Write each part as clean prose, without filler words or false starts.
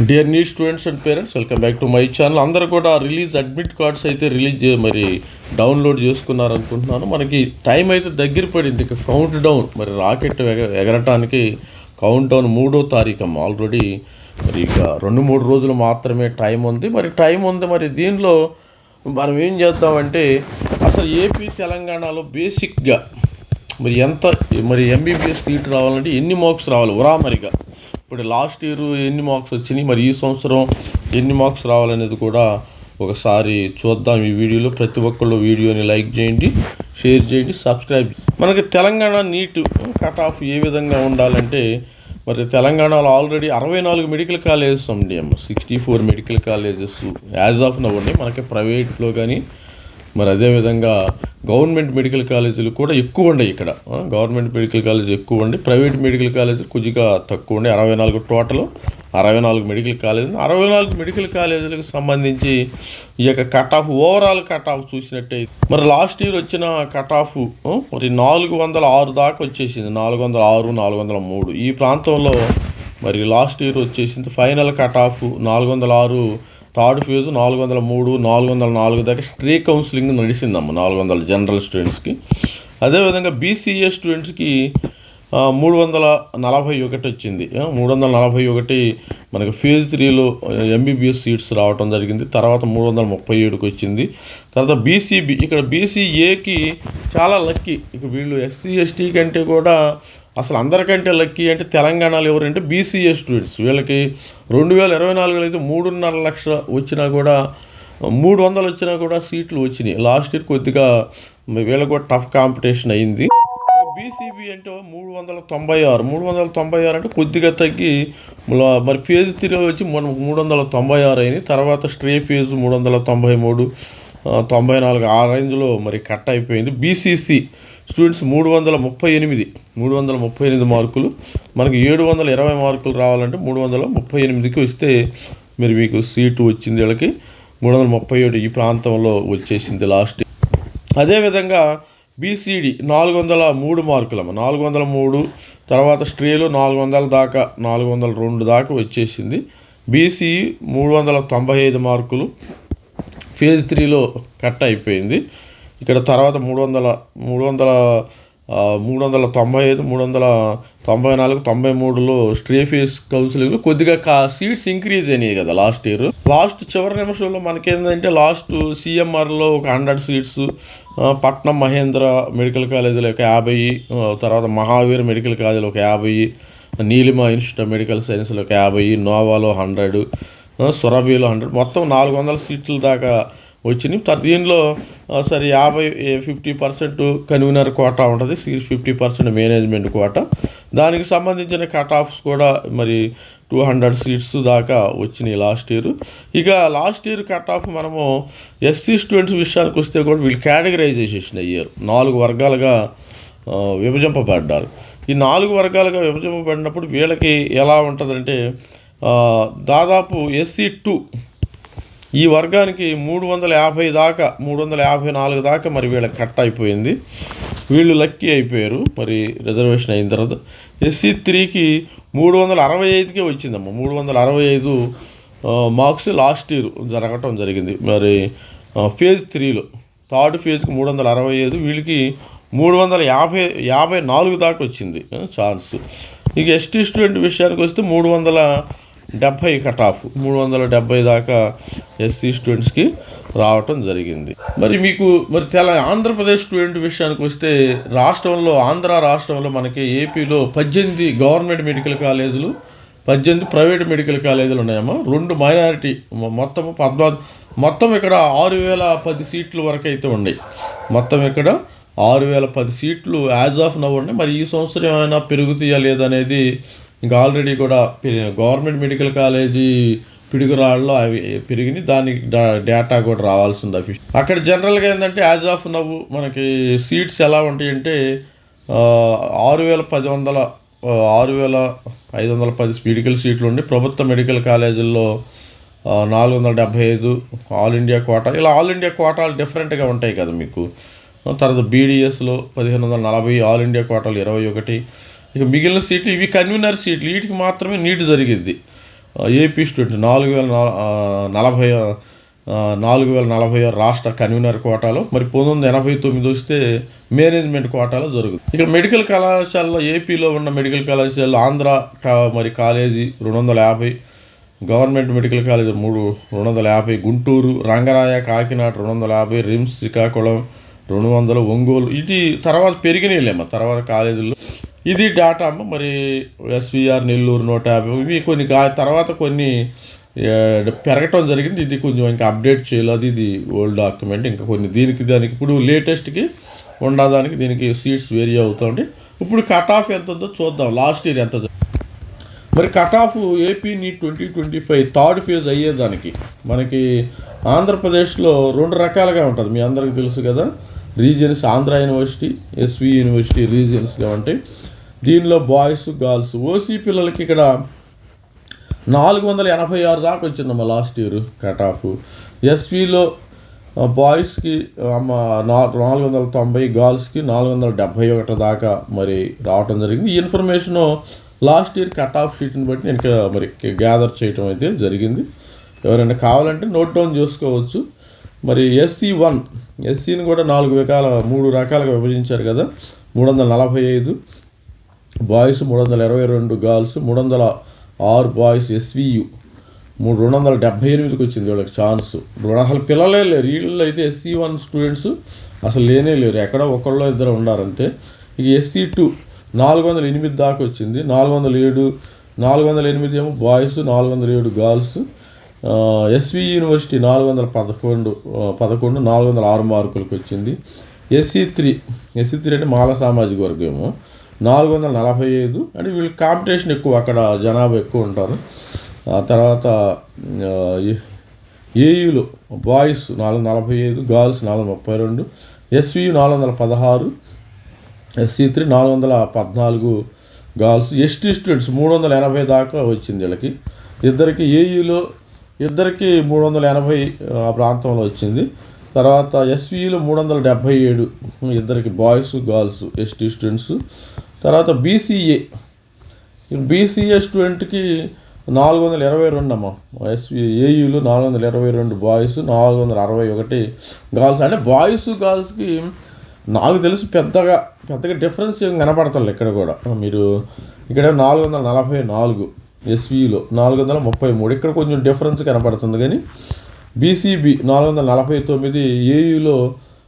Dear నీ students and parents, welcome back to my channel. అందరూ కూడా అడ్మిట్ కార్డ్స్ అయితే మరి డౌన్లోడ్ చేసుకున్నారు అనుకుంటున్నాను. మనకి టైం అయితే దగ్గర పడింది, ఇక కౌంట్ డౌన్ మరి రాకెట్ ఎగరటానికి కౌంట్ డౌన్ 3వ తారీఖు ఆల్రెడీ. మరి ఇక 2-3 రోజులు మాత్రమే టైం ఉంది. మరి దీనిలో మనం ఏం చేద్దామంటే, అసలు ఏపీ తెలంగాణలో బేసిక్గా మరి ఎంబీబీఎస్ సీట్ రావాలంటే ఎన్ని మార్క్స్ రావాలి ఉరామరిగా. ఇప్పుడు లాస్ట్ ఇయర్ ఎన్ని మార్క్స్ వచ్చినాయి, మరి ఈ సంవత్సరం ఎన్ని మార్క్స్ రావాలనేది కూడా ఒకసారి చూద్దాం ఈ వీడియోలో. ప్రతి ఒక్కళ్ళు వీడియోని లైక్ చేయండి, షేర్ చేయండి, సబ్స్క్రైబ్. మనకి తెలంగాణ నీట్ కట్ ఆఫ్ ఏ విధంగా ఉండాలంటే, మరి తెలంగాణలో ఆల్రెడీ 64 మెడికల్ కాలేజెస్ ఉంది అమ్మ. 64 medical colleges as of now ఉన్నాయి మనకి ప్రైవేట్లో కానీ. మరి అదేవిధంగా గవర్నమెంట్ మెడికల్ కాలేజీలు కూడా ఎక్కువ ఉన్నాయి ఇక్కడ. గవర్నమెంట్ మెడికల్ కాలేజీ ఎక్కువ ఉండి, ప్రైవేట్ మెడికల్ కాలేజీలు కొద్దిగా తక్కువ ఉండి. 64 టోటల్ 64 మెడికల్ కాలేజీలు. 64 మెడికల్ కాలేజీలకు సంబంధించి ఈ యొక్క cut off overall cut off చూసినట్టయితే, మరి లాస్ట్ ఇయర్ వచ్చిన కట్ ఆఫ్ మరి 406 దాకా వచ్చేసింది. 406, 403 ఈ ప్రాంతంలో మరి లాస్ట్ ఇయర్ వచ్చేసింది. Final cut off 406, third phase 403, 404 దాకా స్ట్రీ కౌన్సిలింగ్ నడిచిందమ్మ 400 జనరల్ స్టూడెంట్స్కి. అదేవిధంగా బీసీఏ స్టూడెంట్స్కి 341 వచ్చింది. 341 మనకి ఫేజ్ 3లో ఎంబీబీఎస్ సీట్స్ రావడం జరిగింది. తర్వాత 337కి వచ్చింది. తర్వాత బీసీబీ, ఇక్కడ బీసీఏకి చాలా లక్కీ. ఇక వీళ్ళు ఎస్సీ ఎస్టీ కంటే కూడా అసలు అందరికంటే లక్కీ అంటే తెలంగాణలో ఎవరంటే బీసీఏ స్టూడెంట్స్. వీళ్ళకి 2024 అయితే 3.5 లక్షలు వచ్చినా కూడా 300 వచ్చినా కూడా సీట్లు వచ్చినాయి. లాస్ట్ ఇయర్ కొద్దిగా వీళ్ళకి కూడా టఫ్ కాంపిటీషన్ అయింది. బీసీబీ అంటే 396 అంటే కొద్దిగా తగ్గి మరి ఫేజ్ 3 వచ్చి మనం 396 అయింది. తర్వాత స్ట్రే ఫేజ్ 393, 94 ఆ రేంజ్లో మరి కట్ అయిపోయింది. బీసీసీ స్టూడెంట్స్ 338 మార్కులు. మనకి 720 మార్కులు రావాలంటే 338కి వస్తే మరి మీకు సీటు వచ్చింది. వీళ్ళకి 337 ఈ ప్రాంతంలో వచ్చేసింది లాస్ట్. అదేవిధంగా బీసీడీ 403 మార్కులమ్మ. 403 తర్వాత స్ట్రేలో 400 దాకా 402 దాకా వచ్చేసింది. బీసీ 395 మార్కులు ఫేజ్ 3లో కట్ అయిపోయింది. ఇక్కడ తర్వాత 395, 394, 93లో స్ట్రే ఫేజ్ కౌన్సిలింగ్లో కొద్దిగా సీట్స్ ఇంక్రీజ్ అయినాయి కదా లాస్ట్ ఇయర్. లాస్ట్ చివరి నిమిషంలో మనకేంటంటే లాస్ట్ సిఎంఆర్లో ఒక 100 సీట్స్, పట్నం మహేంద్ర మెడికల్ కాలేజీలో ఒక 50, తర్వాత మహావీర్ మెడికల్ కాలేజీలో ఒక 50, నీలిమ ఇన్స్టిట్యూట్ ఆఫ్ మెడికల్ సైన్స్లో ఒక 50, నోవాలో 100, సురభిలో 100, మొత్తం 400 సీట్ల దాకా వచ్చినాయి. దీనిలో సరే 50% కన్వీనర్ కోటా ఉంటుంది, 50% మేనేజ్మెంట్ కోటా. దానికి సంబంధించిన కట్ ఆఫ్స్ కూడా మరి 200 సీట్స్ దాకా వచ్చినాయి లాస్ట్ ఇయర్. ఇక లాస్ట్ ఇయర్ కట్ ఆఫ్ మనము ఎస్సీ స్టూడెంట్స్ విషయానికి వస్తే కూడా వీళ్ళు కేటగరైజేషన్ అయ్యారు. 4 వర్గాలుగా విభజింపబడ్డారు. ఈ 4 వర్గాలుగా విభజింపబడినప్పుడు వీళ్ళకి ఎలా ఉంటుందంటే, దాదాపు SC2 ఈ వర్గానికి 354 దాకా మరి వీళ్ళకి కట్ అయిపోయింది. వీళ్ళు లక్కీ అయిపోయారు మరి రిజర్వేషన్ అయిన తర్వాత. SC3కి 365కే వచ్చిందమ్మ. 365 మార్క్స్ లాస్ట్ ఇయర్ జరగటం జరిగింది. మరి ఫేజ్ 3లో థర్డ్ ఫేజ్కి 365, వీళ్ళకి 354 దాకా వచ్చింది ఛాన్స్. ఇక ఎస్టీ స్టూడెంట్ విషయానికి వస్తే 370 కట్ ఆఫ్, 370 దాకా ఎస్సీ స్టూడెంట్స్కి రావటం జరిగింది. మరి మీకు ఆంధ్రప్రదేశ్ స్టూడెంట్ విషయానికి వస్తే ఆంధ్ర రాష్ట్రంలో మనకి ఏపీలో 18 గవర్నమెంట్ మెడికల్ కాలేజీలు, 18 ప్రైవేట్ మెడికల్ కాలేజీలు ఉన్నాయమ్మా. 2 మైనారిటీ, మొత్తం 14, మొత్తం ఇక్కడ 6010 సీట్ల వరకు అయితే ఉన్నాయి. మొత్తం ఇక్కడ 6010 సీట్లు యాజ్ ఆఫ్ నవ్ ఉన్నాయి. మరి ఈ సంవత్సరం ఏమైనా పెరుగుతాయా లేదనేది ఇంకా ఆల్రెడీ కూడా గవర్నమెంట్ మెడికల్ కాలేజీ పిడుగురాళ్ళలో అవి పెరిగినాయి. దానికి డేటా కూడా రావాల్సింది అఫీషియల్. అక్కడ జనరల్గా ఏంటంటే యాజ్ ఆఫ్ నవ్ మనకి సీట్స్ ఎలా ఉంటాయంటే 6510 మెడికల్ సీట్లు ఉండి, ప్రభుత్వ మెడికల్ కాలేజీల్లో 475 ఆల్ ఇండియా కోటా. ఇలా ఆల్ ఇండియా కోటాలు డిఫరెంట్గా ఉంటాయి కదా మీకు. తర్వాత బీడీఎస్లో 1540, ఆల్ ఇండియా కోటాలు 21. ఇక మిగిలిన సీట్లు ఇవి కన్వీనర్ సీట్లు, వీటికి మాత్రమే నీట్ జరిగిద్ది. ఏపీ స్టూడెంట్స్ 4040 రాష్ట్ర కన్వీనర్ కోటాలో, మరి 1989 వస్తే మేనేజ్మెంట్ కోటాలో జరుగుతుంది. ఇక మెడికల్ కళాశాలలో ఏపీలో ఉన్న మెడికల్ కళాశాలలో ఆంధ్ర మరి college 250, government medical college 250, Guntur, Rangaraya, Kakinada 250, RIMS Srikakulam 200, Ongole. ఇది తర్వాత పెరిగినాయిలేమ్మా తర్వాత కాలేజీల్లో. ఇది డాటా అమ్మ. మరి ఎస్విఆర్ నెల్లూరు 150, ఇవి కొన్ని తర్వాత కొన్ని పెరగటం జరిగింది. ఇది కొంచెం ఇంకా అప్డేట్ చేయలేదు, ఇది ఓల్డ్ డాక్యుమెంట్. ఇంకా కొన్ని దానికి ఇప్పుడు లేటెస్ట్కి ఉండడానికి దీనికి సీట్స్ వేరీ అవుతుంది. ఇప్పుడు కట్ ఆఫ్ ఎంత ఉందో చూద్దాం, లాస్ట్ ఇయర్ ఎంత. మరి cut off AP NEET 2025 third phase అయ్యేదానికి మనకి ఆంధ్రప్రదేశ్లో 2 రకాలుగా ఉంటుంది, మీ అందరికీ తెలుసు కదా. Regions Andhra university, SV university రీజియన్స్గా ఉంటాయి. దీనిలో బాయ్స్ గర్ల్స్ ఓసీ పిల్లలకి ఇక్కడ 486 దాకా వచ్చిందమ్మా లాస్ట్ ఇయర్ కట్ ఆఫ్. ఎస్విలో బాయ్స్కి 490, గర్ల్స్కి 471 దాకా మరి రావటం జరిగింది. ఈ information last year cut off షీట్ని బట్టి నేను మరి గ్యాదర్ చేయటం అయితే జరిగింది. ఎవరైనా కావాలంటే నోట్ డౌన్ చేసుకోవచ్చు. మరి ఎస్సీని కూడా 3 రకాలుగా విభజించారు కదా. 345 బాయ్స్, 322 గర్ల్స్, 306 బాయ్స్. ఎస్వియు 278కి వచ్చింది వీళ్ళకి ఛాన్స్. అసలు పిల్లలే లేరు వీళ్ళు అయితే. SC1 స్టూడెంట్స్ అసలు లేనే లేరు, ఎక్కడో ఒకళ్ళో ఇద్దరు ఉండారంతే. ఇక SC2 408 దాకా వచ్చింది. 408 ఏమో బాయ్స్, 407 గర్ల్స్. ఎస్వి యూనివర్సిటీ 411 406 మార్కులకు వచ్చింది. SC3 అంటే మాల సామాజిక వర్గం ఏమో 445. అంటే వీళ్ళకి కాంపిటీషన్ ఎక్కువ, అక్కడ జనాభా ఎక్కువ ఉంటారు. తర్వాత ఏయులో boys 445, girls 432, SVU 416, SC3 414 girls. ST students 380 దాకా వచ్చింది వీళ్ళకి. ఇద్దరికి ఏయులో 380 ఆ ప్రాంతంలో వచ్చింది. తర్వాత SVUలో 377 ఇద్దరికి బాయ్స్ గర్ల్స్ ST స్టూడెంట్స్. తర్వాత BCA స్టూడెంట్కి 422 అమ్మా. ఏయులో 422 బాయ్స్, 461 గర్ల్స్. అంటే బాయ్స్ గర్ల్స్కి నాకు తెలిసి పెద్దగా డిఫరెన్స్ ఏం కనపడతారు ఇక్కడ కూడా. మీరు ఇక్కడ 444 SVలో 433 ఇక్కడ కొంచెం డిఫరెన్స్ కనపడుతుంది. కానీ BCB 449 ఏయులో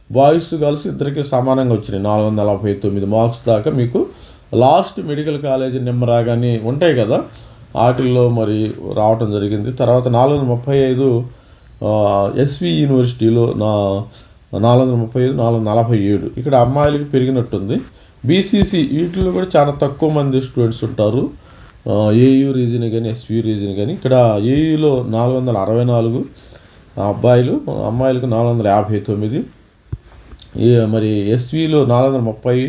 బాయ్స్ గర్ల్స్ ఇద్దరికి సమానంగా వచ్చినాయి. 449 మార్క్స్ దాకా మీకు లాస్ట్ మెడికల్ కాలేజీ నెంబర్ కానీ ఉంటాయి కదా, వాటిల్లో మరి రావటం జరిగింది. తర్వాత 435 ఎస్వి యూనివర్సిటీలో 435, 447 ఇక్కడ అమ్మాయిలకి పెరిగినట్టుంది. BCC వీటిలో కూడా చాలా తక్కువ మంది స్టూడెంట్స్ ఉంటారు, ఏయూ రీజన్ కానీ ఎస్వి రీజన్ కానీ. ఇక్కడ ఏయూలో 464 అమ్మాయిలకు 459. మరి ఎస్విలో 430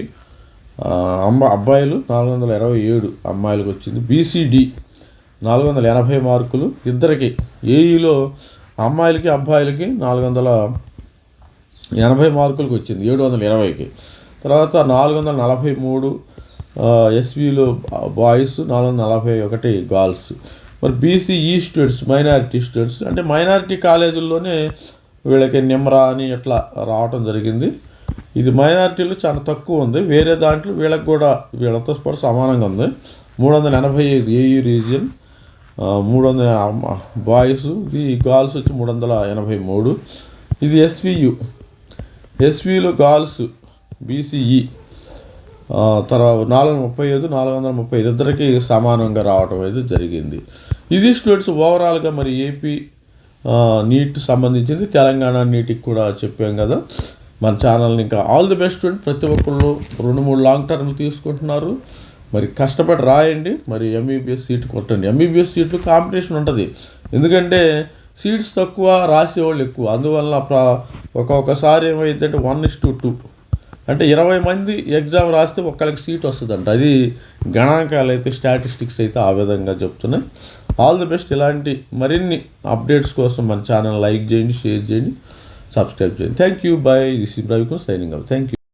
అబ్బాయిలు, 427 అమ్మాయిలకు వచ్చింది. BCD 480 మార్కులు ఇద్దరికి. ఏఈలో అమ్మాయిలకి అబ్బాయిలకి 480 మార్కులకు వచ్చింది 720కి. తర్వాత 443 ఎస్విలో బాయ్స్, 441 గర్ల్స్. మరి BCE స్టూడెంట్స్ మైనారిటీ స్టూడెంట్స్, అంటే మైనారిటీ కాలేజీల్లోనే వీళ్ళకి నిమ్రా అని ఇట్లా రావటం జరిగింది. ఇది మైనారిటీలో చాలా తక్కువ ఉంది, వేరే దాంట్లో వీళ్ళకి కూడా వీళ్ళతో పాటు సమానంగా ఉంది. 385 ఏయూ రీజియన్, 300 బాయ్స్. ఇది గర్ల్స్ వచ్చి 383. ఇది ఎస్విలో గర్ల్స్ BCE తర్వాత 435, 430 ఇద్దరికి సమానంగా రావటం అయితే జరిగింది. ఇది స్టూడెంట్స్ ఓవరాల్గా మరి ఏపీ నీట్ సంబంధించింది. తెలంగాణ నీట్కి కూడా చెప్పాం కదా. మన ఛానల్ని ఇంకా ఆల్ ది బెస్ట్ స్టూడెంట్. ప్రతి ఒక్కళ్ళు 2-3 లాంగ్ టర్మ్లు తీసుకుంటున్నారు, మరి కష్టపడి రాయండి. మరి MBBS సీట్ కొట్టండి. MBBS సీట్లు కాంపిటీషన్ ఉంటుంది, ఎందుకంటే సీట్స్ తక్కువ, రాసేవాళ్ళు ఎక్కువ. అందువల్ల ఒక్కొక్కసారి ఏమైందంటే 1:2 అంటే 20 మంది ఎగ్జామ్ రాస్తే ఒక్కరికి సీట్ వస్తుందంట. అది గణాంకాలు అయితే, స్టాటిస్టిక్స్ అయితే ఆ విధంగా చెప్తున్నాయి. All the best. ఇలాంటి మరిన్ని అప్డేట్స్ కోసం మన ఛానల్ లైక్ చేయండి, షేర్ చేయండి, సబ్స్క్రైబ్ చేయండి. Thank you. By. This is Ravikumar signing out. Thank you.